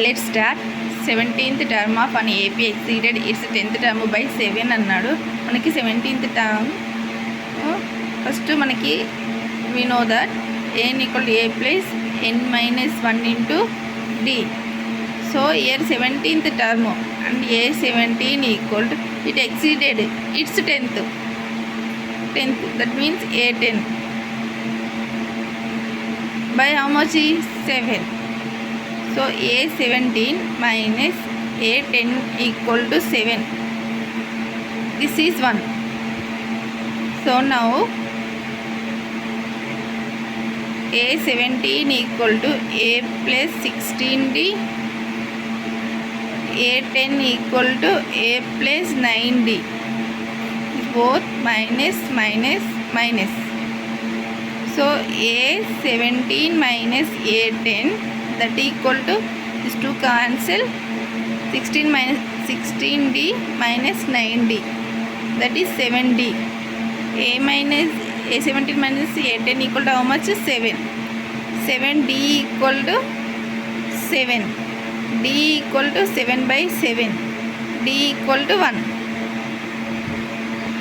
Let start 17th term of an AP exceeded its 10th term by 7 అన్నాడు. మనకి 17th term first మనకి we know that n equal to a plus n minus 1 into d. So here 17th term and a17 equal to it exceeded its 10th, that means a10 by how much is 7. So a17 minus a10 equal to 7. This is 1. So now a17 equal to a plus 16d, a10 equal to a plus 9d, both minus minus minus. So a17 minus a10, that equal to these two cancel, 16 minus 16d minus 9d, that is 7d. a17 minus a10 equal to how much? 7. 7d equal to 7. d equal to 7 by 7. d equal to 1.